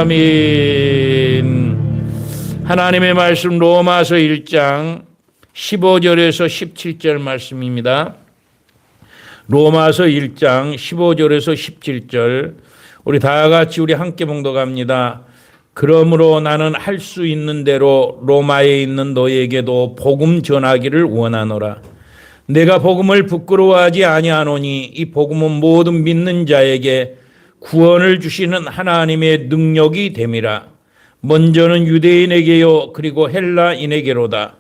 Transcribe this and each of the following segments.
아멘. 하나님의 말씀 로마서 1장 15절에서 17절 말씀입니다. 로마서 1장 15절에서 17절 우리 다 같이 우리 함께 봉독합니다. 그러므로 나는 할 수 있는 대로 로마에 있는 너에게도 복음 전하기를 원하노라. 내가 복음을 부끄러워하지 아니하노니 이 복음은 모든 믿는 자에게 구원을 주시는 하나님의 능력이 됨이라. 먼저는 유대인에게요 그리고 헬라인에게로다.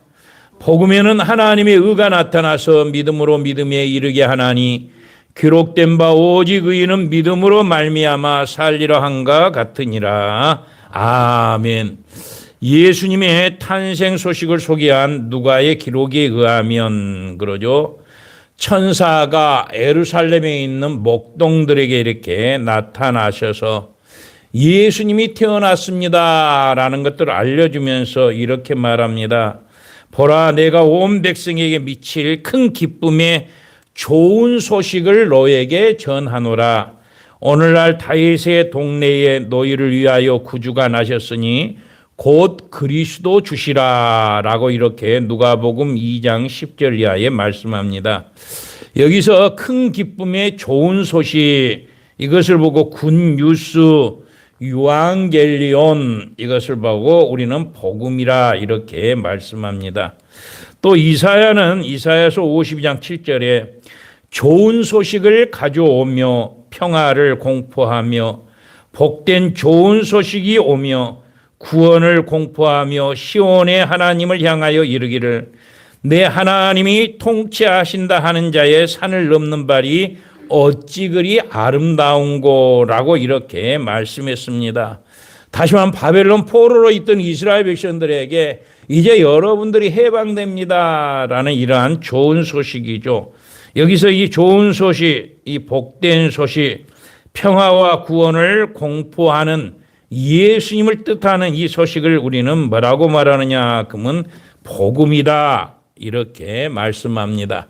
복음에는 하나님의 의가 나타나서 믿음으로 믿음에 이르게 하나니 기록된 바 오직 의인은 믿음으로 말미암아 살리라 한가 같으니라. 아멘. 예수님의 탄생 소식을 소개한 누가의 기록에 의하면 그러죠. 천사가 예루살렘에 있는 목동들에게 이렇게 나타나셔서 예수님이 태어났습니다 라는 것들을 알려주면서 이렇게 말합니다. 보라, 내가 온 백성에게 미칠 큰 기쁨의 좋은 소식을 너에게 전하노라. 오늘날 다윗의 동네에 너희를 위하여 구주가 나셨으니 곧 그리스도 주시라 라고 이렇게 누가복음 2장 10절 이하에 말씀합니다. 여기서 큰 기쁨의 좋은 소식, 이것을 보고 굿뉴스, 유앙겔리온, 이것을 보고 우리는 복음이라 이렇게 말씀합니다. 또 이사야는 이사야서 52장 7절에 좋은 소식을 가져오며 평화를 공포하며 복된 좋은 소식이 오며 구원을 공포하며 시온의 하나님을 향하여 이르기를 내 하나님이 통치하신다 하는 자의 산을 넘는 발이 어찌 그리 아름다운고라고 이렇게 말씀했습니다. 다시 한번 바벨론 포로로 있던 이스라엘 백성들에게 이제 여러분들이 해방됩니다라는 이러한 좋은 소식이죠. 여기서 이 좋은 소식, 이 복된 소식, 평화와 구원을 공포하는 예수님을 뜻하는 이 소식을 우리는 뭐라고 말하느냐? 그러면 복음이다 이렇게 말씀합니다.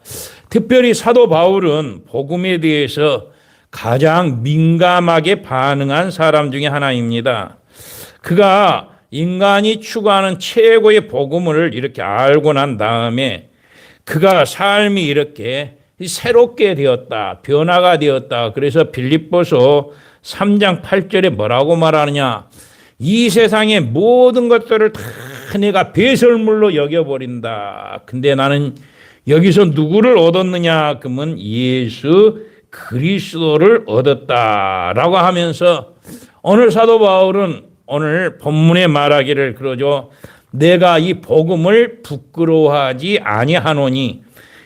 특별히 사도 바울은 복음에 대해서 가장 민감하게 반응한 사람 중에 하나입니다. 그가 인간이 추구하는 최고의 복음을 이렇게 알고 난 다음에 그가 삶이 이렇게 새롭게 되었다, 변화가 되었다. 그래서 빌립보서 3장 8절에 뭐라고 말하느냐? 이 세상의 모든 것들을 다 내가 배설물로 여겨버린다. 근데 나는 여기서 누구를 얻었느냐? 그러면 예수 그리스도를 얻었다라고 하면서 오늘 사도 바울은 오늘 본문에 말하기를 그러죠. 내가 이 복음을 부끄러워하지 아니하노니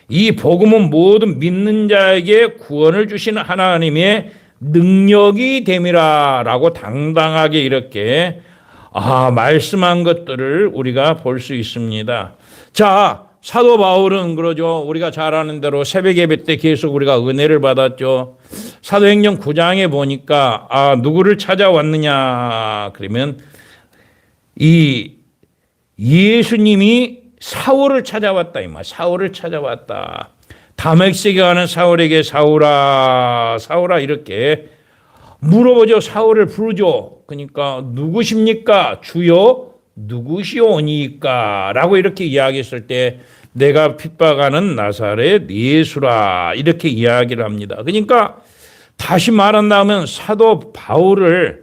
이 복음은 모든 믿는 자에게 구원을 주시는 하나님의 능력이 됨이라 라고 당당하게 이렇게 말씀한 것들을 우리가 볼 수 있습니다. 자, 사도 바울은 그러죠. 우리가 잘 아는 대로 새벽 예배 때 계속 우리가 은혜를 받았죠. 사도행전 9장에 보니까 누구를 찾아왔느냐 그러면 이 예수님이 사울을 찾아왔다 이 말. 사울을 찾아왔다. 다메섹에 가는 사울에게 사울아 사울아 이렇게 물어보죠. 사울을 부르죠. 그러니까 누구십니까? 주여 누구시오니까 라고 이렇게 이야기했을 때 내가 핍박하는 나사렛 예수라 이렇게 이야기를 합니다. 그러니까 다시 말한다면 사도 바울이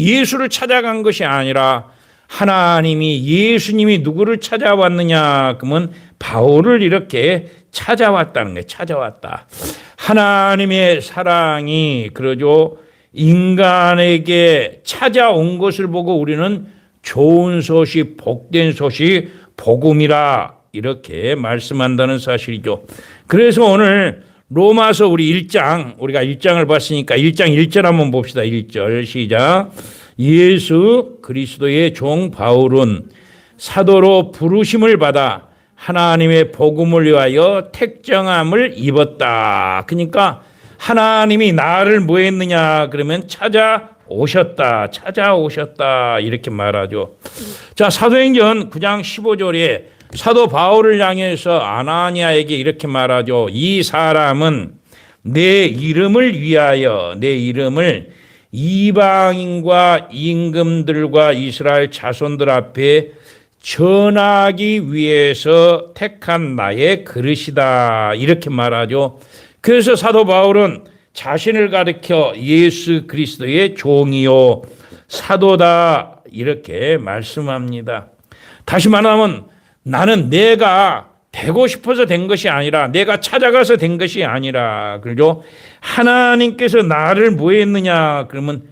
예수를 찾아간 것이 아니라 하나님이 예수님이 누구를 찾아왔느냐 그러면 바울을 이렇게 찾아왔다는 거예요. 찾아왔다. 하나님의 사랑이 그러죠. 인간에게 찾아온 것을 보고 우리는 좋은 소식, 복된 소식, 복음이라 이렇게 말씀한다는 사실이죠. 그래서 오늘 로마서 우리 1장, 우리가 1장을 봤으니까 1장 1절 한번 봅시다. 1절 시작. 예수 그리스도의 종 바울은 사도로 부르심을 받아 하나님의 복음을 위하여 택정함을 입었다. 그러니까 하나님이 나를 뭐 했느냐 그러면 찾아오셨다 이렇게 말하죠. 자, 사도행전 9장 15절에 사도 바울을 향해서 아나니아에게 이렇게 말하죠. 이 사람은 내 이름을 위하여 내 이름을 이방인과 임금들과 이스라엘 자손들 앞에 전하기 위해서 택한 나의 그릇이다. 이렇게 말하죠. 그래서 사도 바울은 자신을 가리켜 예수 그리스도의 종이요 사도다 이렇게 말씀합니다. 다시 말하면 나는 내가 되고 싶어서 된 것이 아니라 내가 찾아가서 된 것이 아니라 그죠? 하나님께서 나를 뭐 했느냐 그러면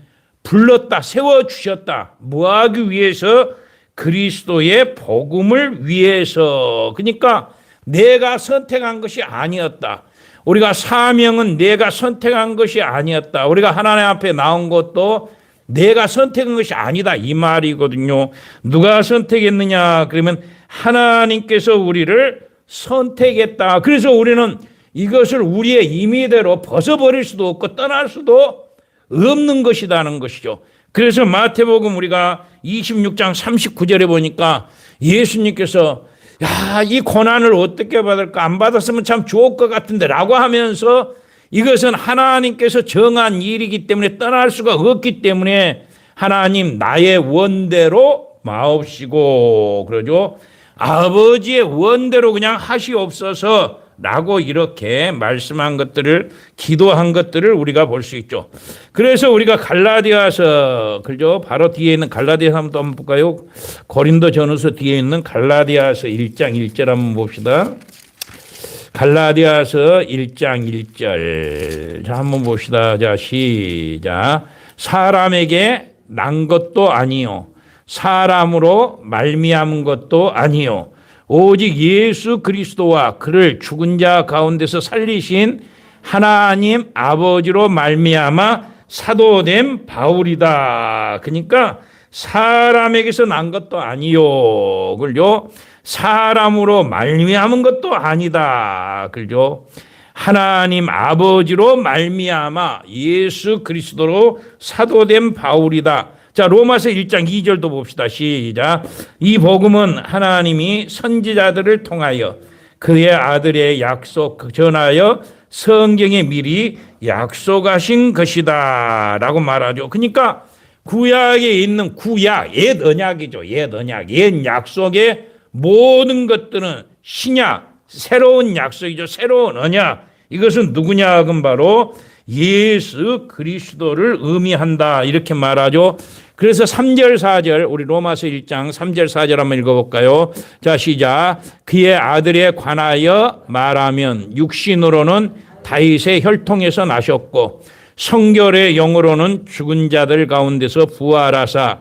불렀다 세워주셨다. 뭐 하기 위해서? 그리스도의 복음을 위해서. 그러니까 내가 선택한 것이 아니었다. 우리가 사명은 내가 선택한 것이 아니었다. 우리가 하나님 앞에 나온 것도 내가 선택한 것이 아니다 이 말이거든요. 누가 선택했느냐 그러면 하나님께서 우리를 선택했다. 그래서 우리는 이것을 우리의 임의대로 벗어버릴 수도 없고 떠날 수도 없는 것이라는 것이죠. 그래서 마태복음 우리가 26장 39절에 보니까 예수님께서 야, 이 고난을 어떻게 받을까? 안 받았으면 참 좋을 것 같은데 라고 하면서 이것은 하나님께서 정한 일이기 때문에 떠날 수가 없기 때문에 하나님 나의 원대로 마옵시고 그러죠. 아버지의 원대로 그냥 하시옵소서 라고 이렇게 말씀한 것들을 기도한 것들을 우리가 볼 수 있죠. 그래서 우리가 갈라디아서 그죠? 바로 뒤에 있는 갈라디아서 한번 볼까요? 고린도전후서 뒤에 있는 갈라디아서 1장 1절 한번 봅시다. 갈라디아서 1장 1절. 자, 한번 봅시다. 자, 시작. 사람에게 난 것도 아니요 사람으로 말미암은 것도 아니요 오직 예수 그리스도와 그를 죽은 자 가운데서 살리신 하나님 아버지로 말미암아 사도된 바울이다. 그러니까 사람에게서 난 것도 아니요 그죠? 사람으로 말미암은 것도 아니다. 그죠? 하나님 아버지로 말미암아 예수 그리스도로 사도된 바울이다. 자, 로마서 1장 2절도 봅시다. 시작. 이 복음은 하나님이 선지자들을 통하여 그의 아들의 약속 전하여 성경에 미리 약속하신 것이다 라고 말하죠. 그러니까 구약에 있는 구약, 옛 언약이죠. 옛 언약, 옛 약속의 모든 것들은 신약, 새로운 약속이죠. 새로운 언약. 이것은 누구냐 하면 바로 예수 그리스도를 의미한다 이렇게 말하죠. 그래서 3절 4절 우리 로마서 1장 3절 4절 한번 읽어볼까요? 자, 시작. 그의 아들에 관하여 말하면 육신으로는 다윗의 혈통에서 나셨고 성결의 영으로는 죽은 자들 가운데서 부활하사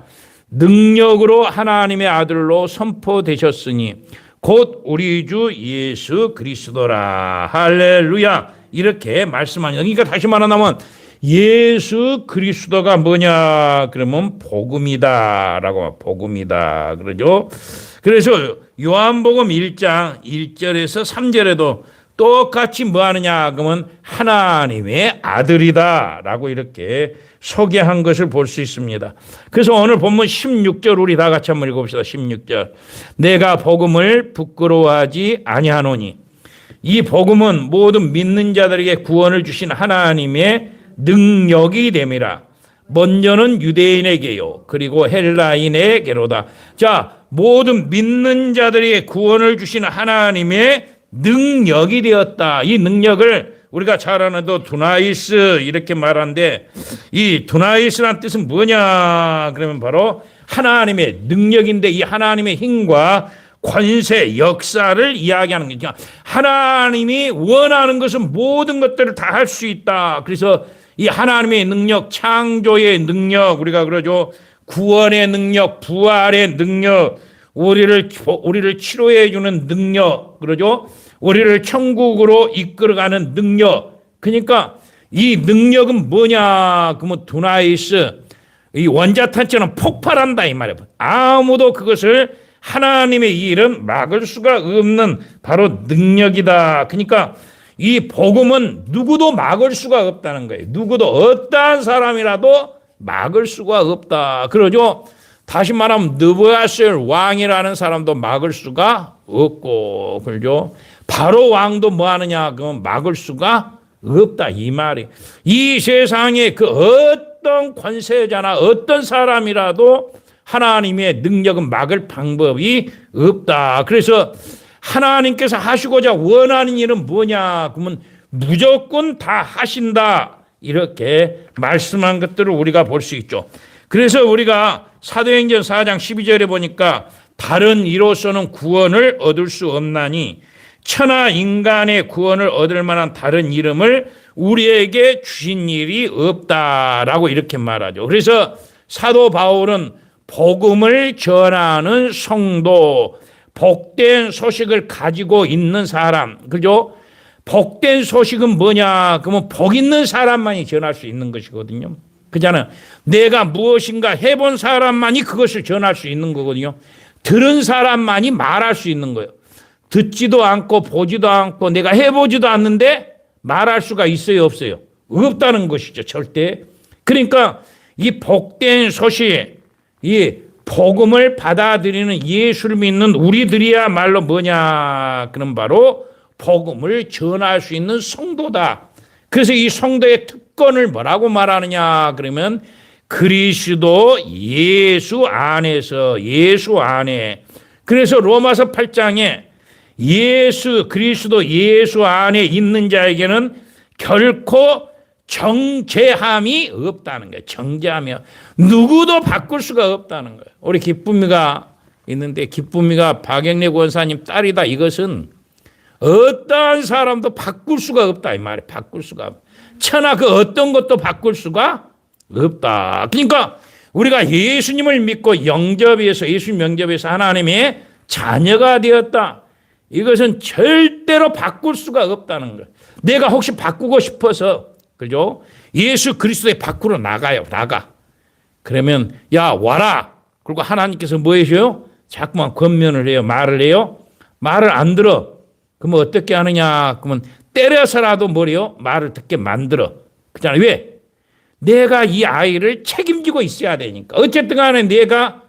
능력으로 하나님의 아들로 선포되셨으니 곧 우리 주 예수 그리스도라. 할렐루야. 이렇게 말씀하니 그러니까 다시 말하면 예수 그리스도가 뭐냐 그러면 복음이다라고 복음이다 그러죠. 그래서 요한복음 1장 1절에서 3절에도 똑같이 뭐 하느냐 그러면 하나님의 아들이다라고 이렇게 소개한 것을 볼 수 있습니다. 그래서 오늘 본문 16절 우리 다 같이 한번 읽어봅시다. 16절. 내가 복음을 부끄러워하지 아니하노니 이 복음은 모든 믿는 자들에게 구원을 주신 하나님의 능력이 됨이라. 먼저는 유대인에게요 그리고 헬라인에게로다. 자, 모든 믿는 자들에게 구원을 주신 하나님의 능력이 되었다. 이 능력을 우리가 잘 아는 또 두나이스 이렇게 말하는데 이 두나이스란 뜻은 뭐냐 그러면 바로 하나님의 능력인데 이 하나님의 힘과 권세, 역사를 이야기하는 거죠. 하나님이 원하는 것은 모든 것들을 다 할 수 있다. 그래서 이 하나님의 능력, 창조의 능력, 우리가 그러죠. 구원의 능력, 부활의 능력, 우리를 치료해 주는 능력, 그러죠. 우리를 천국으로 이끌어가는 능력. 그러니까 이 능력은 뭐냐? 그러면 두나이스, 이 원자탄처럼 폭발한다 이 말이에요. 아무도 그것을 하나님의 일은 막을 수가 없는 바로 능력이다. 그러니까 이 복음은 누구도 막을 수가 없다는 거예요. 누구도 어떠한 사람이라도 막을 수가 없다. 그러죠. 다시 말하면 느부갓네살 왕이라는 사람도 막을 수가 없고 그러죠. 바로 왕도 뭐 하느냐 그러면 막을 수가 없다 이 말이. 이 세상에 그 어떤 권세자나 어떤 사람이라도 하나님의 능력은 막을 방법이 없다. 그래서 하나님께서 하시고자 원하는 일은 뭐냐? 그러면 무조건 다 하신다. 이렇게 말씀한 것들을 우리가 볼 수 있죠. 그래서 우리가 사도행전 4장 12절에 보니까 다른 이로서는 구원을 얻을 수 없나니 천하 인간의 구원을 얻을 만한 다른 이름을 우리에게 주신 일이 없다라고 이렇게 말하죠. 그래서 사도 바울은 복음을 전하는 성도, 복된 소식을 가지고 있는 사람, 그죠? 복된 소식은 뭐냐? 그러면 복 있는 사람만이 전할 수 있는 것이거든요. 그잖아요. 내가 무엇인가 해본 사람만이 그것을 전할 수 있는 거거든요. 들은 사람만이 말할 수 있는 거예요. 듣지도 않고 보지도 않고 내가 해보지도 않는데 말할 수가 있어요, 없어요? 없다는 것이죠, 절대. 그러니까 이 복된 소식, 이 복음을 받아들이는 예수를 믿는 우리들이야말로 뭐냐? 그럼 바로 복음을 전할 수 있는 성도다. 그래서 이 성도의 특권을 뭐라고 말하느냐? 그러면 그리스도 예수 안에서, 예수 안에. 그래서 로마서 8장에 그리스도 예수 안에 있는 자에게는 결코 정죄함이 없다는 거예요. 정죄함이 누구도 바꿀 수가 없다는 거예요. 우리 기쁨이가 있는데 기쁨이가 박영래 권사님 딸이다. 이것은 어떠한 사람도 바꿀 수가 없다 이 말이에요. 바꿀 수가 없다. 천하 그 어떤 것도 바꿀 수가 없다. 그러니까 우리가 예수님을 믿고 영접해서 예수님 영접해서 하나님의 자녀가 되었다. 이것은 절대로 바꿀 수가 없다는 거예요. 내가 혹시 바꾸고 싶어서 그죠? 예수 그리스도의 밖으로 나가요. 나가. 그러면 야 와라. 그리고 하나님께서 뭐 해줘요? 자꾸만 권면을 해요. 말을 해요. 말을 안 들어. 그러면 어떻게 하느냐? 그러면 때려서라도 뭐래요? 말을 듣게 만들어. 그잖아요. 왜? 내가 이 아이를 책임지고 있어야 되니까. 어쨌든 간에 내가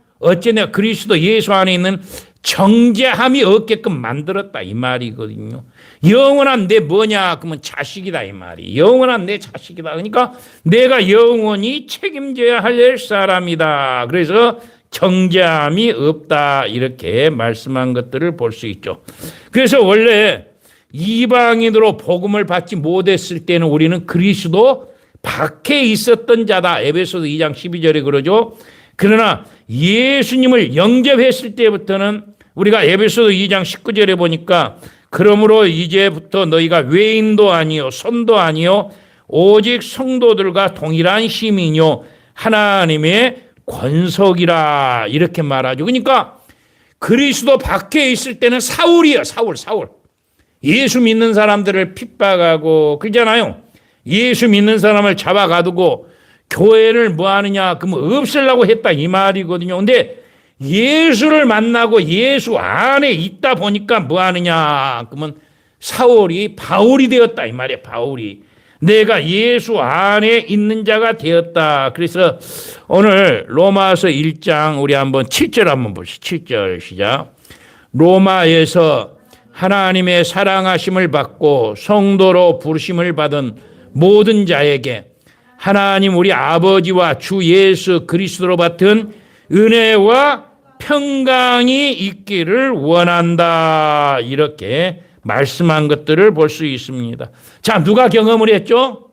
그리스도 예수 안에 있는 정죄함이 없게끔 만들었다 이 말이거든요. 영원한 내 뭐냐? 그러면 자식이다 이 말이. 영원한 내 자식이다. 그러니까 내가 영원히 책임져야 할 사람이다. 그래서 정죄함이 없다 이렇게 말씀한 것들을 볼 수 있죠. 그래서 원래 이방인으로 복음을 받지 못했을 때는 우리는 그리스도 밖에 있었던 자다. 에베소서 2장 12절에 그러죠. 그러나 예수님을 영접했을 때부터는 우리가 에베소서 2장 19절에 보니까 그러므로 이제부터 너희가 외인도 아니요 손도 아니요 오직 성도들과 동일한 시민이요 하나님의 권속이라 이렇게 말하죠. 그러니까 그리스도 밖에 있을 때는 사울이에요. 사울. 예수 믿는 사람들을 핍박하고 그러잖아요. 예수 믿는 사람을 잡아가두고 교회를 뭐 하느냐 그러면 없애려고 했다 이 말이거든요. 근데 예수를 만나고 예수 안에 있다 보니까 뭐 하느냐 그러면 사울이 바울이 되었다 이 말이에요. 바울이 내가 예수 안에 있는 자가 되었다. 그래서 오늘 로마서 1장 우리 한번 7절 한번 보시죠. 7절 시작. 로마에서 하나님의 사랑하심을 받고 성도로 부르심을 받은 모든 자에게 하나님 우리 아버지와 주 예수 그리스도로 받은 은혜와 평강이 있기를 원한다. 이렇게 말씀한 것들을 볼 수 있습니다. 자, 누가 경험을 했죠?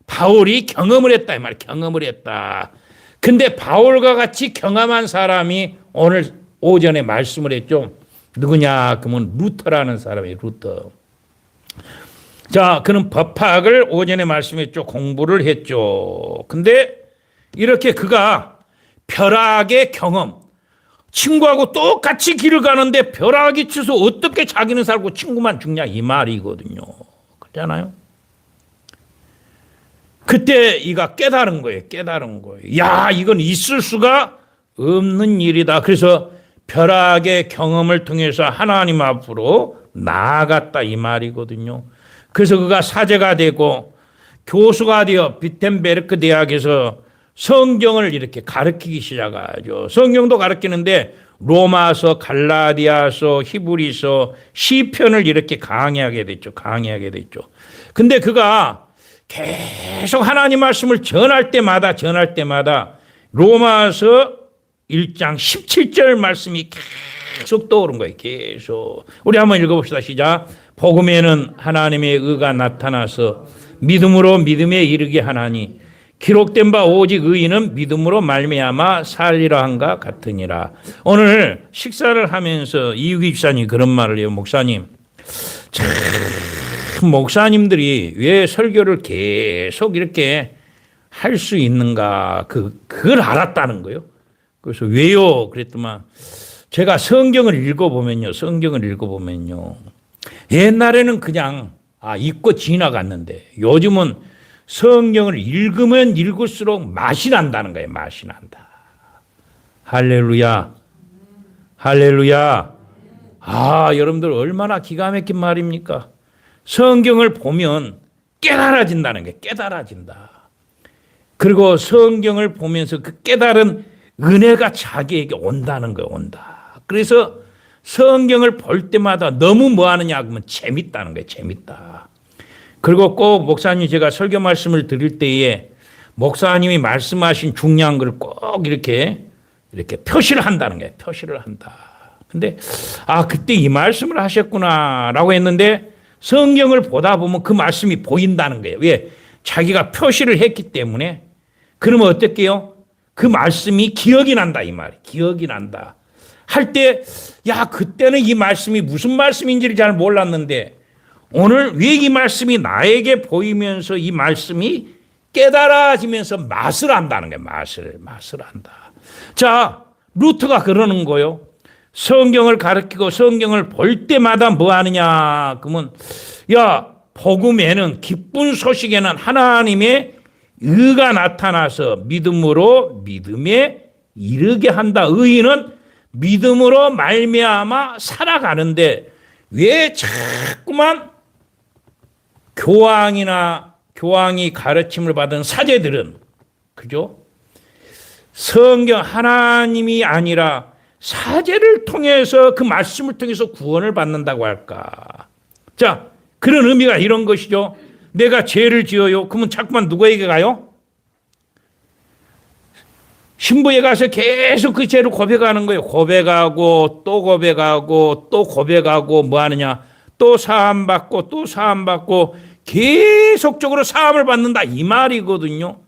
바울이 경험을 했다. 이 말 경험을 했다. 근데 바울과 같이 경험한 사람이 오늘 오전에 말씀을 했죠. 누구냐? 그러면 루터라는 사람이에요. 루터. 자, 그는 법학을 오전에 말씀했죠. 공부를 했죠. 근데 이렇게 그가 벼락의 경험, 친구하고 똑같이 길을 가는데 벼락이 쳐서 어떻게 자기는 살고 친구만 죽냐 이 말이거든요. 그렇잖아요. 그때 이가 깨달은 거예요. 야, 이건 있을 수가 없는 일이다. 그래서 벼락의 경험을 통해서 하나님 앞으로 나아갔다 이 말이거든요. 그래서 그가 사제가 되고 교수가 되어 비텐베르크 대학에서 성경을 이렇게 가르치기 시작하죠. 성경도 가르치는데 로마서, 갈라디아서, 히브리서, 시편을 이렇게 강의하게 됐죠. 근데 그가 계속 하나님 말씀을 전할 때마다 로마서 1장 17절 말씀이 계속 떠오른 거예요. 계속. 우리 한번 읽어봅시다. 시작. 복음에는 하나님의 의가 나타나서 믿음으로 믿음에 이르게 하나니 기록된 바 오직 의인은 믿음으로 말미암아 살리라 한가 같으니라. 오늘 식사를 하면서 이유기 집사님이 그런 말을 해요. 목사님, 참 목사님들이 왜 설교를 계속 이렇게 할 수 있는가, 그걸 알았다는 거예요. 그래서 왜요? 그랬더만 제가 성경을 읽어보면요. 옛날에는 그냥 읽고 지나갔는데 요즘은 성경을 읽으면 읽을수록 맛이 난다는 거예요. 맛이 난다. 할렐루야. 할렐루야. 여러분들 얼마나 기가 막힌 말입니까? 성경을 보면 깨달아진다는 게 깨달아진다. 그리고 성경을 보면서 그 깨달은 은혜가 자기에게 온다는 거예요. 온다. 그래서 성경을 볼 때마다 너무 뭐 하느냐 그러면 재밌다는 거예요. 재밌다. 그리고 꼭 목사님 제가 설교 말씀을 드릴 때에 목사님이 말씀하신 중요한 걸 꼭 이렇게 표시를 한다는 거예요. 표시를 한다. 근데 그때 이 말씀을 하셨구나라고 했는데 성경을 보다 보면 그 말씀이 보인다는 거예요. 왜? 자기가 표시를 했기 때문에. 그러면 어떨게요? 그 말씀이 기억이 난다 이 말이에요. 기억이 난다. 할 때 그때는 이 말씀이 무슨 말씀인지를 잘 몰랐는데 오늘 왜 이 말씀이 나에게 보이면서 이 말씀이 깨달아지면서 맛을 안다는 거예요. 맛을 안다. 자, 루터가 그러는 거예요. 성경을 가르치고 성경을 볼 때마다 뭐 하느냐 그러면 복음에는 기쁜 소식에는 하나님의 의가 나타나서 믿음으로 믿음에 이르게 한다. 의인은 믿음으로 말미암아 살아가는데 왜 자꾸만 교황이 가르침을 받은 사제들은 그죠? 성경 하나님이 아니라 사제를 통해서 그 말씀을 통해서 구원을 받는다고 할까? 자, 그런 의미가 이런 것이죠. 내가 죄를 지어요. 그러면 자꾸만 누구에게 가요? 신부에 가서 계속 그 죄를 고백하는 거예요. 고백하고 또 고백하고 또 고백하고 뭐 하느냐? 또 사함받고 또 사함받고 계속적으로 사함을 받는다 이 말이거든요.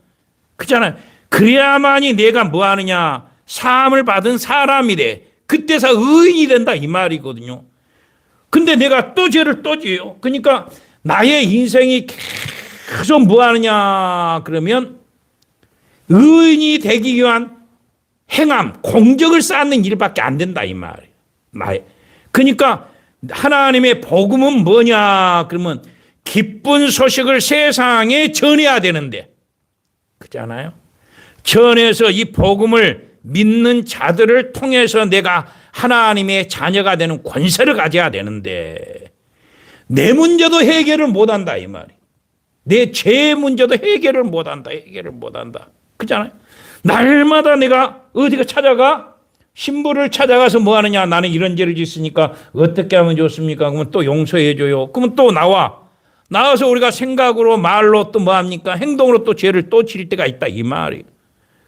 그렇잖아요. 그래야만이 내가 뭐 하느냐? 사함을 받은 사람이 돼. 그때서 의인이 된다 이 말이거든요. 근데 내가 또 죄를 또 지어요. 그러니까 나의 인생이 계속 뭐 하느냐 그러면 의인이 되기 위한 행함, 공적을 쌓는 일밖에 안 된다 이 말이에요. 그러니까 하나님의 복음은 뭐냐 그러면 기쁜 소식을 세상에 전해야 되는데 그렇잖아요. 전해서 이 복음을 믿는 자들을 통해서 내가 하나님의 자녀가 되는 권세를 가져야 되는데 내 문제도 해결을 못한다 이 말이에요. 내 죄의 문제도 해결을 못한다. 그렇잖아요. 날마다 내가 어디가 찾아가? 신부를 찾아가서 뭐 하느냐? 나는 이런 죄를 짓으니까 어떻게 하면 좋습니까? 그러면 또 용서해 줘요. 그러면 또 나와서 우리가 생각으로 말로 또 뭐 합니까? 행동으로 또 죄를 또 질 때가 있다 이 말이에요.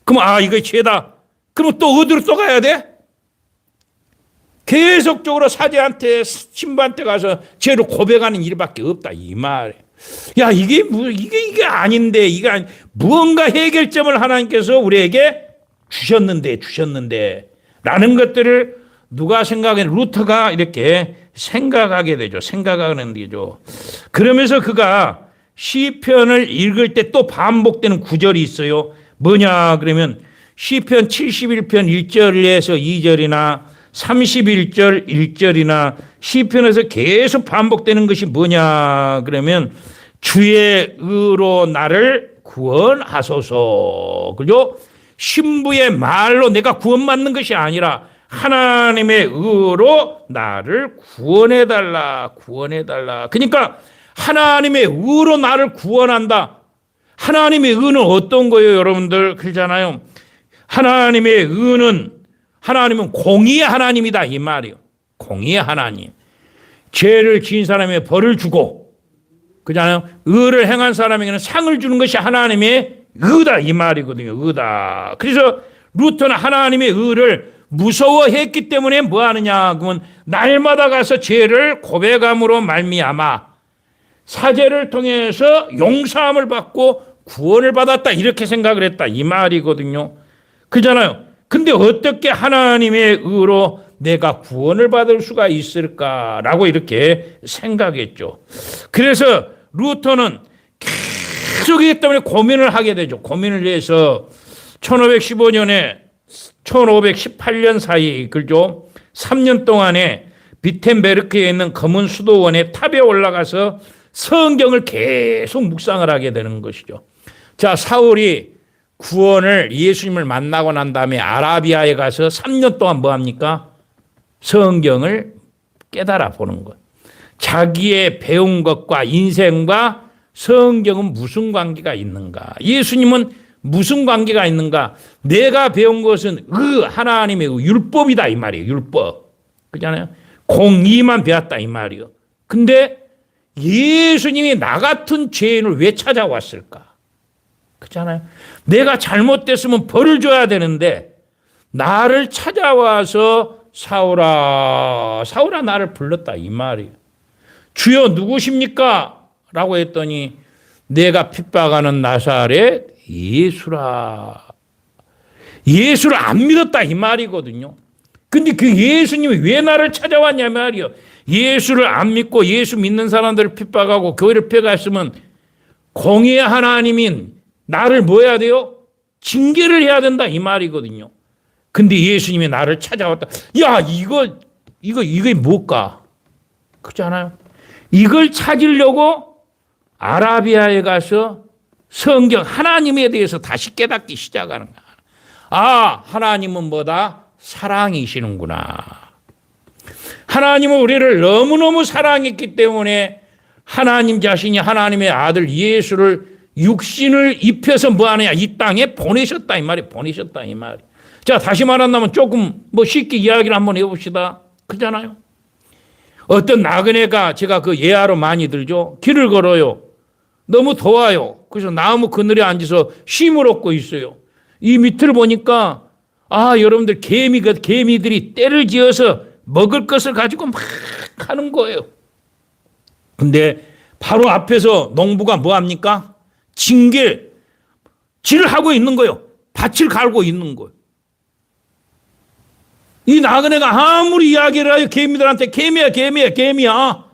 그러면 이거 죄다. 그러면 또 어디로 또 가야 돼? 계속적으로 사제한테 신부한테 가서 죄를 고백하는 일밖에 없다 이 말이에요. 이게 아닌데 무언가 해결점을 하나님께서 우리에게 주셨는데 라는 것들을 누가 생각해? 루터가 이렇게 생각하게 되죠. 생각하는 거죠. 그러면서 그가 시편을 읽을 때 또 반복되는 구절이 있어요. 뭐냐 그러면 시편 71편 1절에서 2절이나 31절 1절이나 시편에서 계속 반복되는 것이 뭐냐 그러면 주의 의로 나를 구원하소서. 그죠? 신부의 말로 내가 구원받는 것이 아니라 하나님의 의로 나를 구원해달라. 그러니까 하나님의 의로 나를 구원한다. 하나님의 의는 어떤 거예요 여러분들? 그러잖아요. 하나님은 공의의 하나님이다 이 말이에요. 공의의 하나님. 죄를 지은 사람의 벌을 주고 그잖아요. 의를 행한 사람에게는 상을 주는 것이 하나님의 의다 이 말이거든요. 의다. 그래서 루터는 하나님의 의를 무서워했기 때문에 뭐 하느냐? 그러면 날마다 가서 죄를 고백함으로 말미암아 사죄를 통해서 용서함을 받고 구원을 받았다 이렇게 생각을 했다 이 말이거든요. 그잖아요. 근데 어떻게 하나님의 의로 내가 구원을 받을 수가 있을까라고 이렇게 생각했죠. 그래서 루터는 계속이기 때문에 고민을 하게 되죠. 고민을 해서 1515년에 1518년 사이 그죠? 3년 동안에 비텐베르크에 있는 검은 수도원의 탑에 올라가서 성경을 계속 묵상을 하게 되는 것이죠. 자, 사울이 구원을 예수님을 만나고 난 다음에 아라비아에 가서 3년 동안 뭐 합니까? 성경을 깨달아 보는 것. 자기의 배운 것과 인생과 성경은 무슨 관계가 있는가? 예수님은 무슨 관계가 있는가? 내가 배운 것은 하나님의 율법이다 이 말이에요. 율법. 그렇잖아요. 공의만 배웠다 이 말이에요. 근데 예수님이 나 같은 죄인을 왜 찾아왔을까? 그렇잖아요. 내가 잘못됐으면 벌을 줘야 되는데 나를 찾아와서 사울아 나를 불렀다 이 말이에요. 주여 누구십니까? 라고 했더니 내가 핍박하는 나사렛 예수라. 예수를 안 믿었다 이 말이거든요. 근데 그 예수님이 왜 나를 찾아왔냐 말이에요. 예수를 안 믿고 예수 믿는 사람들을 핍박하고 교회를 폐가했으면 공의의 하나님인 나를 뭐 해야 돼요? 징계를 해야 된다 이 말이거든요. 근데 예수님이 나를 찾아왔다. 야, 이게 뭘까? 그렇잖아요. 이걸 찾으려고 아라비아에 가서 성경 하나님에 대해서 다시 깨닫기 시작하는 거야. 아, 하나님은 뭐다? 사랑이시는구나. 하나님은 우리를 너무너무 사랑했기 때문에 하나님 자신이 하나님의 아들 예수를 육신을 입혀서 뭐 하느냐? 이 땅에 보내셨다 이 말이 보내셨다 이 말이. 자, 다시 말한다면 조금 쉽게 이야기를 한번 해봅시다. 그렇잖아요. 어떤 나그네가 제가 그 예화로 많이 들죠. 길을 걸어요. 너무 더워요. 그래서 나무 그늘에 앉아서 쉼을 얻고 있어요. 이 밑을 보니까 여러분들 개미들이 떼를 지어서 먹을 것을 가지고 막 하는 거예요. 근데 바로 앞에서 농부가 뭐 합니까? 질을 하고 있는 거예요. 밭을 갈고 있는 거예요. 이 나그네가 아무리 이야기를 해요. 개미들한테 개미야.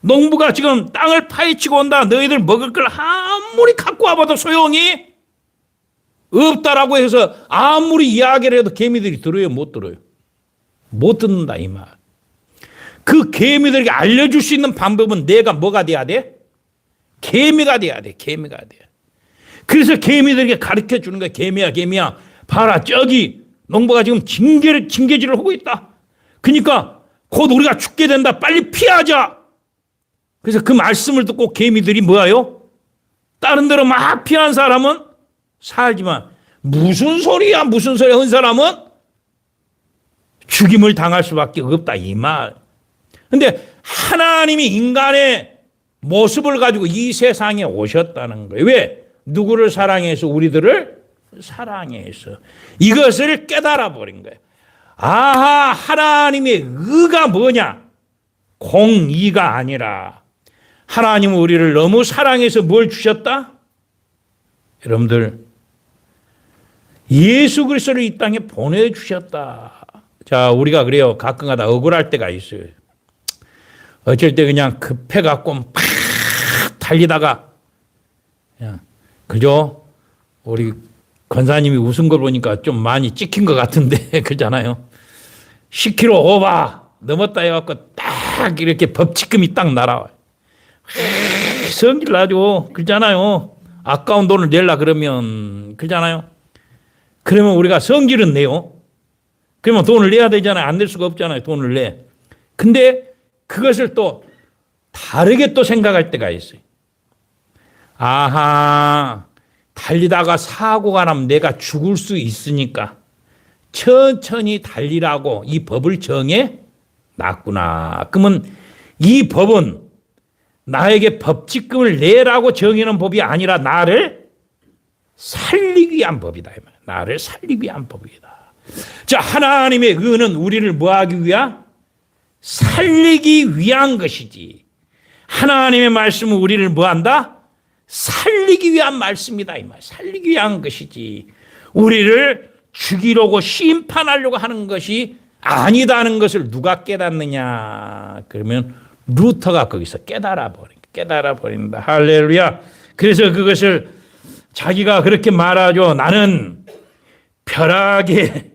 농부가 지금 땅을 파헤치고 온다. 너희들 먹을 걸 아무리 갖고 와봐도 소용이 없다라고 해서 아무리 이야기를 해도 개미들이 들어요? 못 들어요? 못 듣는다 이 말. 그 개미들에게 알려줄 수 있는 방법은 내가 뭐가 돼야 돼? 개미가 돼야 돼. 개미가 돼. 그래서 개미들에게 가르쳐 주는 거야. 개미야. 봐라 저기 농부가 지금 징계질을 하고 있다. 그러니까 곧 우리가 죽게 된다. 빨리 피하자. 그래서 그 말씀을 듣고 개미들이 뭐예요? 다른 데로 막 피한 사람은 살지만 무슨 소리야 한 사람은 죽임을 당할 수밖에 없다 이 말. 근데 하나님이 인간의 모습을 가지고 이 세상에 오셨다는 거예요. 왜? 누구를 사랑해서? 우리들을 사랑해서. 이것을 깨달아 버린 거예요. 아하, 하나님의 의가 뭐냐? 공의가 아니라 하나님은 우리를 너무 사랑해서 뭘 주셨다? 여러분들, 예수 그리스도를 이 땅에 보내주셨다. 자, 우리가 그래요. 가끔가다 억울할 때가 있어요. 어쩔 때 그냥 급해갖고 막 달리다가 그냥 그죠? 우리 권사님이 웃은 걸 보니까 좀 많이 찍힌 것 같은데 그렇잖아요. 10km 오바 넘었다 해갖고 딱 이렇게 법칙금이 딱 날아와요. 성질 나죠. 그렇잖아요. 아까운 돈을 내려 그러면 그렇잖아요. 그러면 우리가 성질은 내요. 그러면 돈을 내야 되잖아요. 안 낼 수가 없잖아요. 돈을 내. 근데 그것을 또 다르게 또 생각할 때가 있어요. 아하, 달리다가 사고가 나면 내가 죽을 수 있으니까 천천히 달리라고 이 법을 정해 놨구나. 그러면 이 법은 나에게 법칙금을 내라고 정해놓은 법이 아니라 나를 살리기 위한 법이다. 나를 살리기 위한 법이다. 자, 하나님의 의는 우리를 뭐하기 위한? 살리기 위한 것이지. 하나님의 말씀은 우리를 뭐한다? 살리기 위한 말씀이다. 이 말. 살리기 위한 것이지. 우리를 죽이려고 심판하려고 하는 것이 아니다는 것을 누가 깨닫느냐? 그러면 루터가 거기서 깨달아 버린다. 할렐루야. 그래서 그것을 자기가 그렇게 말하죠. 나는 벼락의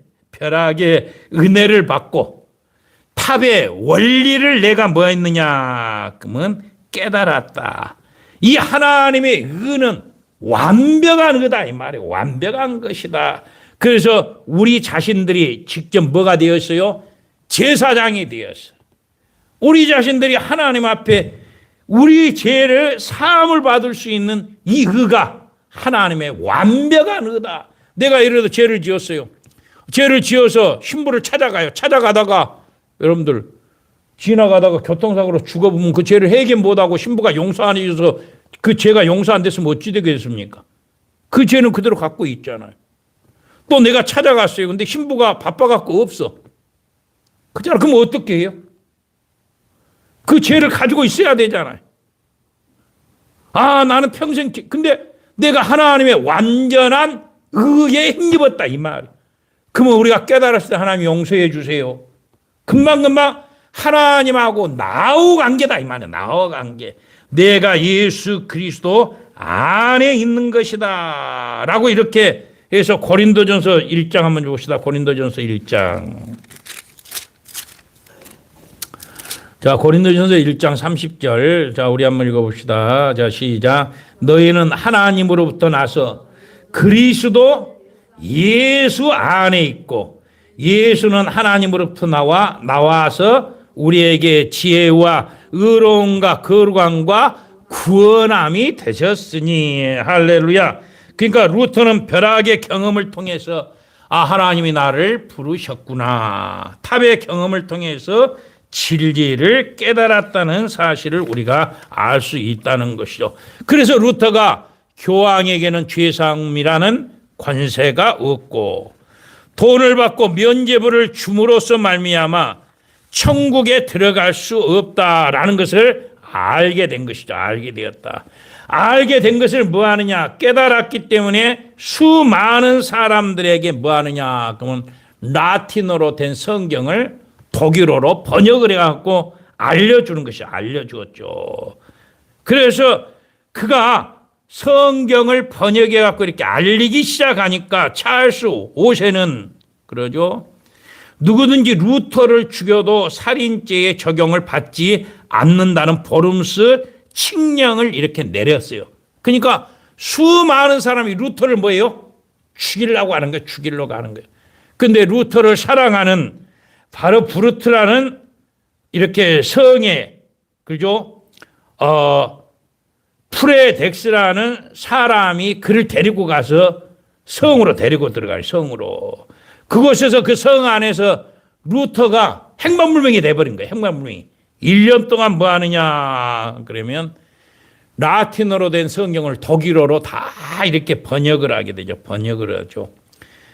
은혜를 받고 탑의 원리를 내가 뭐 했느냐? 그러면 깨달았다. 이 하나님의 의는 완벽한 의다. 이 말이에요. 완벽한 것이다. 그래서 우리 자신들이 직접 뭐가 되었어요? 제사장이 되었어요. 우리 자신들이 하나님 앞에 우리 죄를 사함을 받을 수 있는 이 의가 하나님의 완벽한 의다. 내가 예를 들어 죄를 지었어요. 죄를 지어서 신부를 찾아가요. 찾아가다가 여러분들 지나가다가 교통사고로 죽어보면 그 죄를 해결 못하고 신부가 용서 안 해줘서 그 죄가 용서 안 됐으면 어찌 되겠습니까? 그 죄는 그대로 갖고 있잖아요. 또 내가 찾아갔어요. 근데 신부가 바빠갖고 없어. 그잖아. 그럼 어떻게 해요? 그 죄를 가지고 있어야 되잖아요. 아, 나는 평생 근데 내가 하나님의 완전한 의에 힘입었다 이 말. 그러면 우리가 깨달았을 때 하나님 용서해 주세요. 금방금방 하나님하고 나의 관계다 이 말이야. 나의 관계. 내가 예수 그리스도 안에 있는 것이다 라고 이렇게 해서 고린도전서 1장 한번 봅시다. 고린도전서 1장. 자, 고린도전서 1장 30절. 자, 우리 한번 읽어봅시다. 자, 시작. 너희는 하나님으로부터 나서 그리스도 예수 안에 있고 예수는 하나님으로부터 나와서 우리에게 지혜와 의로움과 거룩함과 구원함이 되셨으니. 할렐루야. 그러니까 루터는 벼락의 경험을 통해서 하나님이 나를 부르셨구나. 탑의 경험을 통해서 진리를 깨달았다는 사실을 우리가 알 수 있다는 것이죠. 그래서 루터가 교황에게는 죄사함이라는 관세가 없고 돈을 받고 면죄부를 줌으로써 말미암아 천국에 들어갈 수 없다라는 것을 알게 된 것이죠. 알게 되었다. 알게 된 것을 뭐 하느냐? 깨달았기 때문에 수많은 사람들에게 뭐 하느냐? 그러면 라틴어로 된 성경을 독일어로 번역을 해갖고 알려주는 것이 알려주었죠. 그래서 그가 성경을 번역해갖고 이렇게 알리기 시작하니까 찰스 5세는 그러죠. 누구든지 루터를 죽여도 살인죄의 적용을 받지 않는다는 보름스 칙령을 이렇게 내렸어요. 그러니까 수많은 사람이 루터를 뭐예요? 죽이려고 하는 거예요. 죽이려고 하는 거예요. 근데 루터를 사랑하는 바로 브루트라는 이렇게 성에 그죠? 프레덱스라는 사람이 그를 데리고 가서 성으로 데리고 들어가요. 성으로. 그곳에서 그 성 안에서 루터가 행방불명이 돼버린 거예요. 행방불명이. 1년 동안 뭐 하느냐 그러면 라틴어로 된 성경을 독일어로 다 이렇게 번역을 하게 되죠. 번역을 하죠.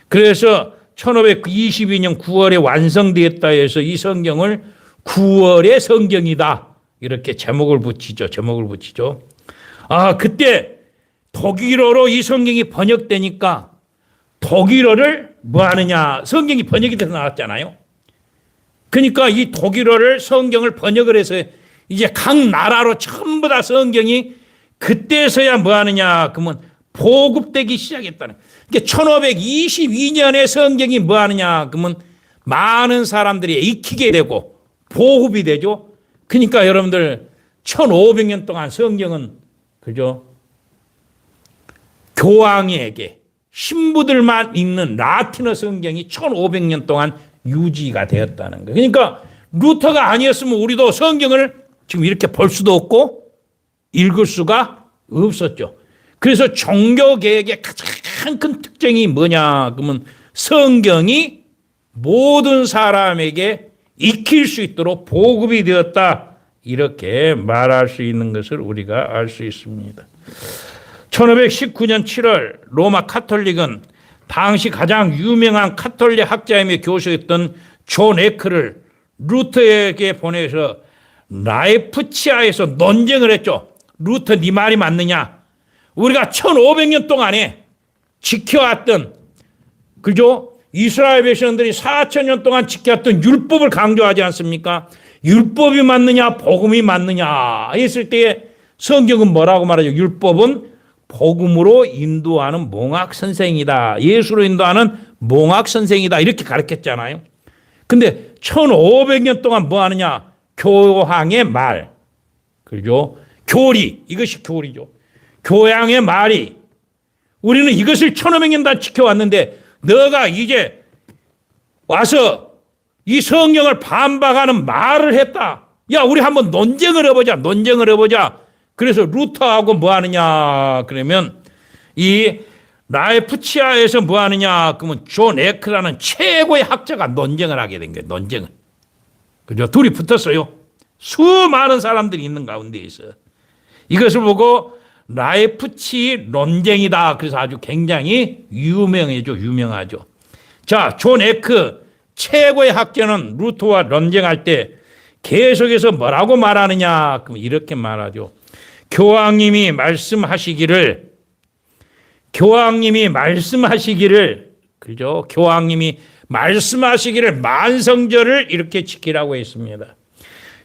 그래서 1522년 9월에 완성되었다 해서 이 성경을 9월의 성경이다. 이렇게 제목을 붙이죠. 제목을 붙이죠. 그때 독일어로 이 성경이 번역되니까 독일어를 뭐 하느냐. 성경이 번역이 돼서 나왔잖아요. 그러니까 이 독일어를 성경을 번역을 해서 이제 각 나라로 전부 다 성경이 그때서야 뭐 하느냐. 그러면 보급되기 시작했다는. 그러니까 1522년에 성경이 뭐 하느냐. 그러면 많은 사람들이 익히게 되고 보급이 되죠. 그러니까 여러분들 1500년 동안 성경은 그죠? 교황에게 신부들만 읽는 라틴어 성경이 1500년 동안 유지가 되었다는 거예요. 그러니까 루터가 아니었으면 우리도 성경을 지금 이렇게 볼 수도 없고 읽을 수가 없었죠. 그래서 종교개혁의 가장 큰 특징이 뭐냐 그러면 성경이 모든 사람에게 익힐 수 있도록 보급이 되었다. 이렇게 말할 수 있는 것을 우리가 알 수 있습니다. 1519년 7월 로마 카톨릭은 당시 가장 유명한 카톨릭 학자이며 교수였던 존 에크를 루터에게 보내서 라이프치아에서 논쟁을 했죠. 루터 네 말이 맞느냐? 우리가 1500년 동안에 지켜왔던, 그죠? 이스라엘 백성들이 4000년 동안 지켜왔던 율법을 강조하지 않습니까? 율법이 맞느냐 복음이 맞느냐 했을 때 성경은 뭐라고 말하죠? 율법은 복음으로 인도하는 몽학 선생이다. 예수로 인도하는 몽학 선생이다. 이렇게 가르쳤잖아요. 근데 1500년 동안 뭐 하느냐? 교황의 말. 그죠? 교리. 이것이 교리죠. 교황의 말이. 우리는 이것을 1500년 다 지켜왔는데 너가 이제 와서 이 성경을 반박하는 말을 했다. 야, 우리 한번 논쟁을 해보자. 논쟁을 해보자. 그래서 루터하고 뭐 하느냐? 그러면 이 라이프치아에서 뭐 하느냐? 그러면 존 에크라는 최고의 학자가 논쟁을 하게 된 거예요. 논쟁을. 그죠? 둘이 붙었어요. 수많은 사람들이 있는 가운데에서. 이것을 보고 라이프치 논쟁이다. 그래서 아주 굉장히 유명하죠. 자, 존 에크 최고의 학자는 루터와 논쟁할 때 계속해서 뭐라고 말하느냐? 그럼 이렇게 말하죠. 교황님이 말씀하시기를, 그죠? 교황님이 말씀하시기를 만성절을 이렇게 지키라고 했습니다.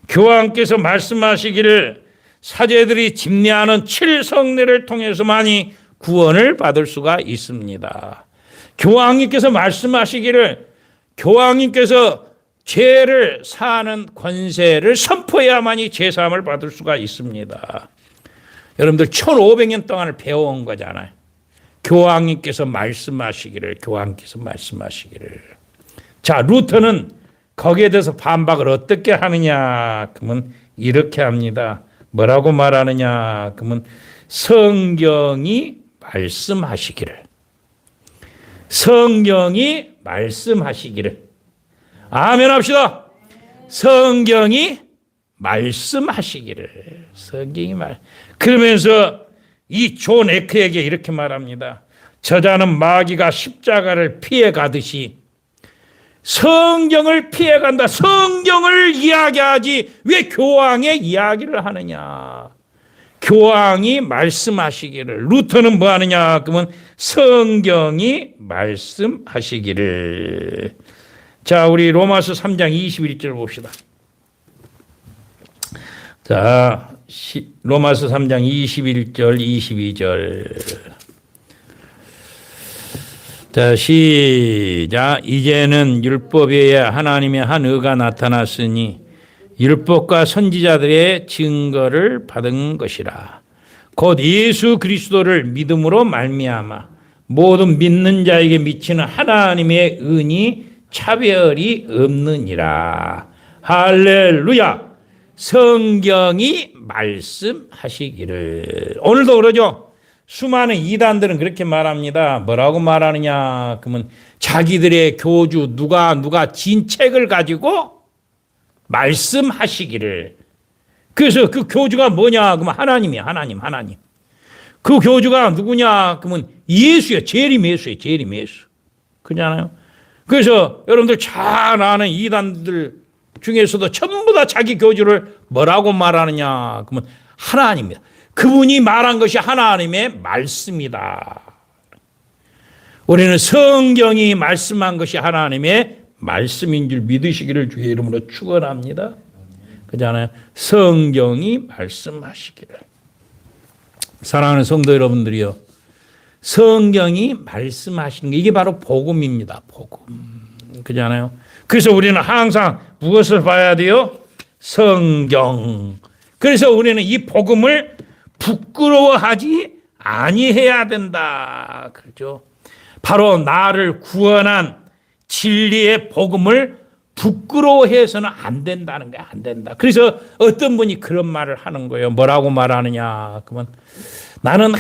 교황께서 말씀하시기를 사제들이 집례하는 7성례를 통해서만이 구원을 받을 수가 있습니다. 교황님께서 말씀하시기를 교황님께서 죄를 사하는 권세를 선포해야만이 제사함을 받을 수가 있습니다. 여러분들 1500년 동안을 배워온 거잖아요. 교황님께서 말씀하시기를. 자, 루터는 거기에 대해서 반박을 어떻게 하느냐? 그러면 이렇게 합니다. 뭐라고 말하느냐? 그러면 성경이 말씀하시기를. 아멘 합시다. 성경이 말씀하시기를. 그러면서 이 존 에크에게 이렇게 말합니다. 저자는 마귀가 십자가를 피해 가듯이 성경을 피해 간다. 성경을 이야기하지 왜 교황의 이야기를 하느냐. 교황이 말씀하시기를. 루터는 뭐 하느냐? 그러면 성경이 말씀하시기를. 자, 우리 로마서 3장 21절 봅시다. 자, 로마서 3장 21절, 22절. 자, 시작. 이제는 율법에 의해 하나님의 한 의가 나타났으니 율법과 선지자들의 증거를 받은 것이라. 곧 예수 그리스도를 믿음으로 말미암아 모든 믿는 자에게 미치는 하나님의 은이 차별이 없느니라. 할렐루야. 성경이 말씀하시기를. 오늘도 그러죠. 수많은 이단들은 그렇게 말합니다. 뭐라고 말하느냐? 그러면 자기들의 교주 누가 진 책을 가지고 말씀하시기를. 그래서 그 교주가 뭐냐? 그러면 하나님이야. 하나님. 그 교주가 누구냐? 그러면 예수야. 재림 예수. 그렇잖아요. 그래서 여러분들 잘 아는 이단들 중에서도 전부 다 자기 교주를 뭐라고 말하느냐? 그러면 하나님이다. 그분이 말한 것이 하나님의 말씀이다. 우리는 성경이 말씀한 것이 하나님의 말씀인 줄 믿으시기를 주의 이름으로 축원합니다. 그렇잖아요. 성경이 말씀하시기를. 사랑하는 성도 여러분들이요. 성경이 말씀하시는 게 이게 바로 복음입니다. 복음. 그렇잖아요. 그래서 우리는 항상 무엇을 봐야 돼요? 성경. 그래서 우리는 이 복음을 부끄러워하지 아니해야 된다. 그렇죠? 바로 나를 구원한 진리의 복음을 부끄러워해서는 안 된다는 거야. 안 된다. 그래서 어떤 분이 그런 말을 하는 거예요. 뭐라고 말하느냐? 그러면 나는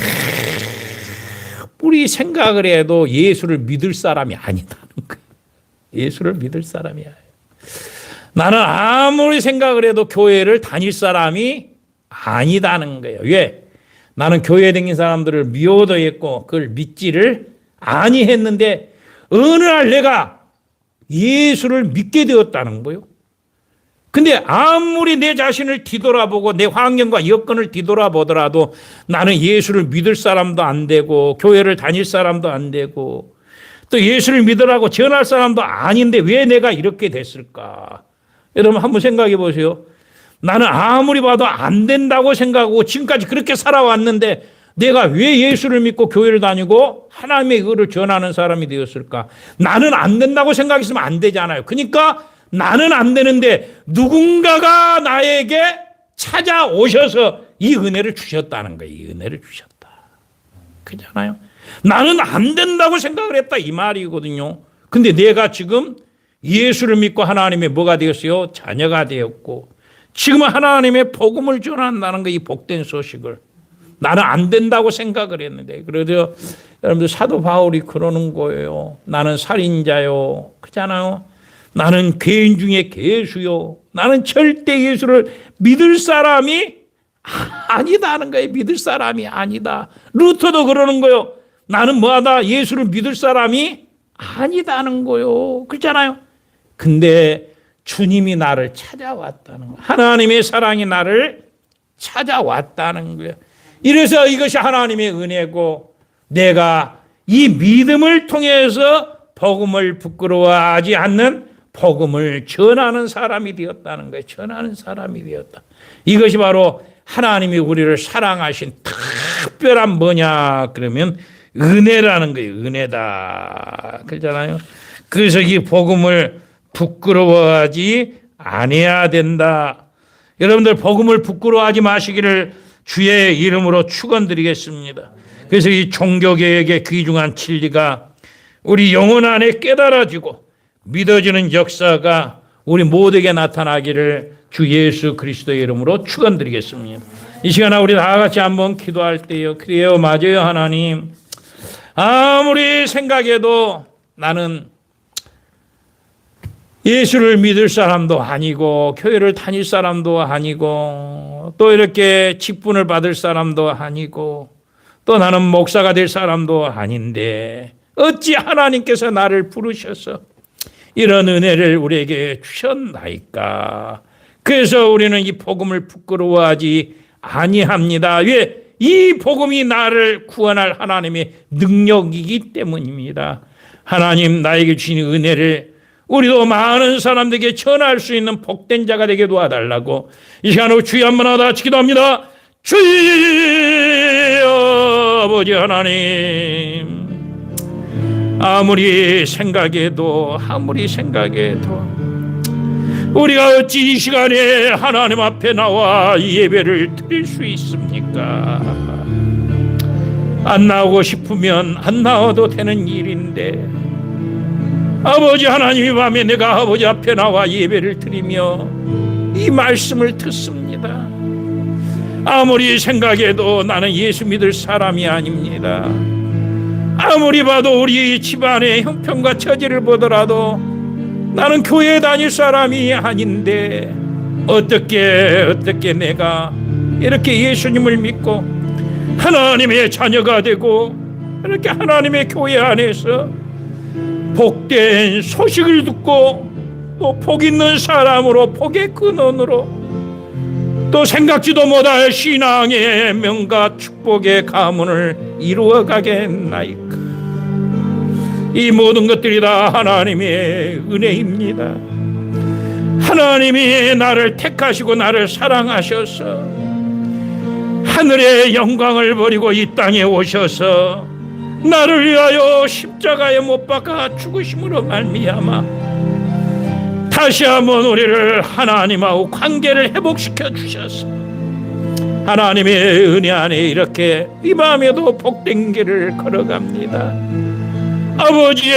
우리 생각을 해도 예수를 믿을 사람이 아니다는 거예요. 예수를 믿을 사람이 아니에요. 나는 아무리 생각을 해도 교회를 다닐 사람이 아니다는 거예요. 왜? 나는 교회에 다닌 사람들을 미워도 했고 그걸 믿지를 아니했는데 어느 날 내가 예수를 믿게 되었다는 거예요. 근데 아무리 내 자신을 뒤돌아보고 내 환경과 여건을 뒤돌아보더라도 나는 예수를 믿을 사람도 안 되고 교회를 다닐 사람도 안 되고 또 예수를 믿으라고 전할 사람도 아닌데 왜 내가 이렇게 됐을까? 여러분 한번 생각해 보세요. 나는 아무리 봐도 안 된다고 생각하고 지금까지 그렇게 살아왔는데 내가 왜 예수를 믿고 교회를 다니고 하나님의 의를 전하는 사람이 되었을까? 나는 안 된다고 생각했으면 안 되잖아요. 그러니까 나는 안 되는데 누군가가 나에게 찾아오셔서 이 은혜를 주셨다는 거예요. 이 은혜를 주셨다. 그렇잖아요. 나는 안 된다고 생각을 했다 이 말이거든요. 근데 내가 지금 예수를 믿고 하나님의 뭐가 되었어요? 자녀가 되었고 지금은 하나님의 복음을 전한다는 거 이 복된 소식을 나는 안 된다고 생각을 했는데 그래서 여러분들 사도 바울이 그러는 거예요. 나는 살인자요. 그렇잖아요. 나는 죄인 중에 괴수요. 나는 절대 예수를 믿을 사람이 아니다는 거예요. 믿을 사람이 아니다. 루터도 그러는 거예요. 나는 뭐하다 예수를 믿을 사람이 아니다는 거예요. 그렇잖아요. 근데 주님이 나를 찾아왔다는 거예요. 하나님의 사랑이 나를 찾아왔다는 거예요. 이래서 이것이 하나님의 은혜고 내가 이 믿음을 통해서 복음을 부끄러워하지 않는 복음을 전하는 사람이 되었다는 거예요. 전하는 사람이 되었다. 이것이 바로 하나님이 우리를 사랑하신 특별한 뭐냐 그러면 은혜라는 거예요. 은혜다. 그렇잖아요. 그래서 이 복음을 부끄러워하지 아니해야 된다. 여러분들 복음을 부끄러워하지 마시기를 주의 이름으로 축원드리겠습니다. 그래서 이 종교개혁의 귀중한 진리가 우리 영혼 안에 깨달아지고 믿어지는 역사가 우리 모두에게 나타나기를 주 예수 그리스도의 이름으로 축원드리겠습니다. 이 시간에 우리 다 같이 한번 기도할 때요. 그래요, 맞아요, 하나님. 아무리 생각해도 나는 예수를 믿을 사람도 아니고 교회를 다닐 사람도 아니고 또 이렇게 직분을 받을 사람도 아니고 또 나는 목사가 될 사람도 아닌데 어찌 하나님께서 나를 부르셔서 이런 은혜를 우리에게 주셨나이까. 그래서 우리는 이 복음을 부끄러워하지 아니합니다. 왜? 이 복음이 나를 구원할 하나님의 능력이기 때문입니다. 하나님 나에게 주신 은혜를 우리도 많은 사람들에게 전할 수 있는 복된 자가 되게 도와달라고 이 시간으로 주여 한번 하다 기도합니다. 주여 아버지 하나님, 아무리 생각해도 우리가 어찌 이 시간에 하나님 앞에 나와 예배를 드릴 수 있습니까? 안 나오고 싶으면 안 나와도 되는 일인데 아버지 하나님이 밤에 내가 아버지 앞에 나와 예배를 드리며 이 말씀을 듣습니다. 아무리 생각해도 나는 예수 믿을 사람이 아닙니다. 아무리 봐도 우리 집안의 형편과 처지를 보더라도 나는 교회에 다닐 사람이 아닌데 어떻게 내가 이렇게 예수님을 믿고 하나님의 자녀가 되고 이렇게 하나님의 교회 안에서 복된 소식을 듣고 또 복 있는 사람으로 복의 근원으로 또 생각지도 못할 신앙의 명과 축복의 가문을 이루어가겠나이까. 이 모든 것들이 다 하나님의 은혜입니다. 하나님이 나를 택하시고 나를 사랑하셔서 하늘의 영광을 버리고 이 땅에 오셔서 나를 위하여 십자가에 못 박아 죽으심으로 말미암아 다시 한번 우리를 하나님하고 관계를 회복시켜 주셔서 하나님의 은혜 안에 이렇게 이 밤에도 복된 길을 걸어갑니다. 아버지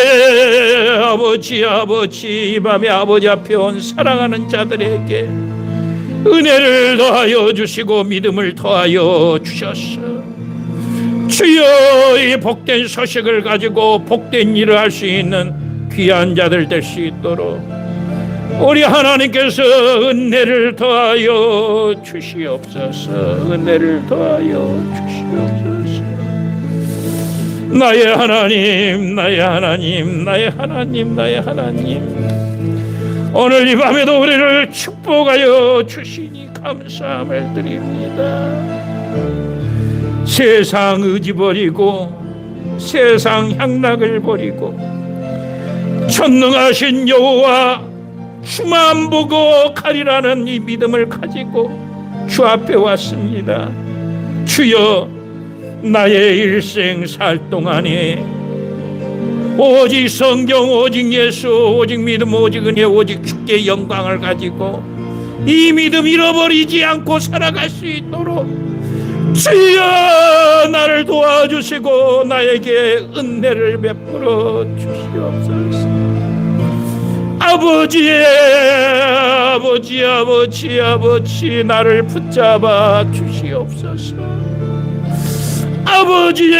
이 밤에 아버지 앞에 온 사랑하는 자들에게 은혜를 더하여 주시고 믿음을 더하여 주셨어. 주여 이 복된 소식을 가지고 복된 일을 할 수 있는 귀한 자들 될 수 있도록 우리 하나님께서 은혜를 더하여 주시옵소서. 은혜를 더하여 주시옵소서. 나의 하나님, 나의 하나님, 나의 하나님, 나의 하나님, 오늘 이 밤에도 우리를 축복하여 주시니 감사함을 드립니다. 세상 의지 버리고 세상 향락을 버리고 전능하신 여호와 주만 보고 가리라는 이 믿음을 가지고 주 앞에 왔습니다. 주여, 나의 일생 살 동안에 오직 성경, 오직 예수, 오직 믿음, 오직 은혜, 오직 주께 영광을 가지고 이 믿음 잃어버리지 않고 살아갈 수 있도록 주여 나를 도와주시고 나에게 은혜를 베풀어 주시옵소서. 아버지, 아버지, 아버지, 아버지, 나를 붙잡아 주시옵소서. 아버지,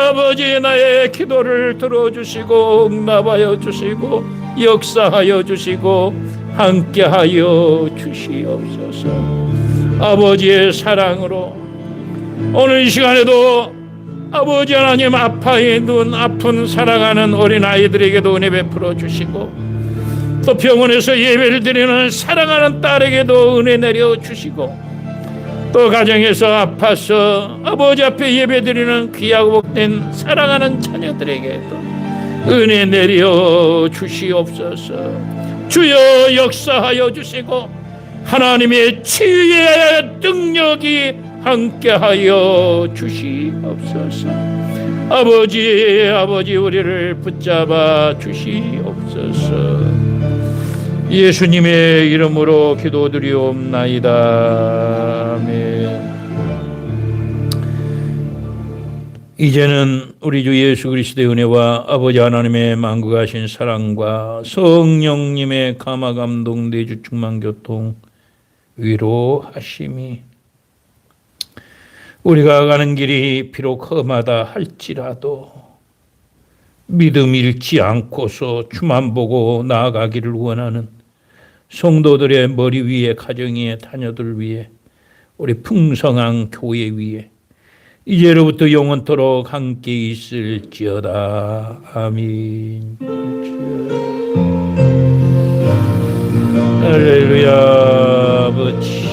아버지, 나의 기도를 들어주시고 응답하여 주시고 역사하여 주시고 함께하여 주시옵소서. 아버지의 사랑으로 오늘 이 시간에도 아버지 하나님, 아파의 눈 아픈 살아가는 어린아이들에게도 은혜 베풀어 주시고 또 병원에서 예배를 드리는 사랑하는 딸에게도 은혜 내려 주시고 또 가정에서 아파서 아버지 앞에 예배 드리는 귀하고 복된 사랑하는 자녀들에게도 은혜 내려 주시옵소서. 주여 역사하여 주시고 하나님의 치유의 능력이 함께하여 주시옵소서. 아버지, 아버지, 우리를 붙잡아 주시옵소서. 예수님의 이름으로 기도드리옵나이다. 아멘. 이제는 우리 주 예수 그리스도의 은혜와 아버지 하나님의 만국하신 사랑과 성령님의 감화 감동 내주 충만 교통 위로하심이 우리가 가는 길이 비록 험하다 할지라도 믿음 잃지 않고서 주만 보고 나아가기를 원하는 성도들의 머리 위에, 가정 위에, 자녀들 위에, 우리 풍성한 교회 위에 이제로부터 영원토록 함께 있을지어다. 아멘. 할렐루야. 아버지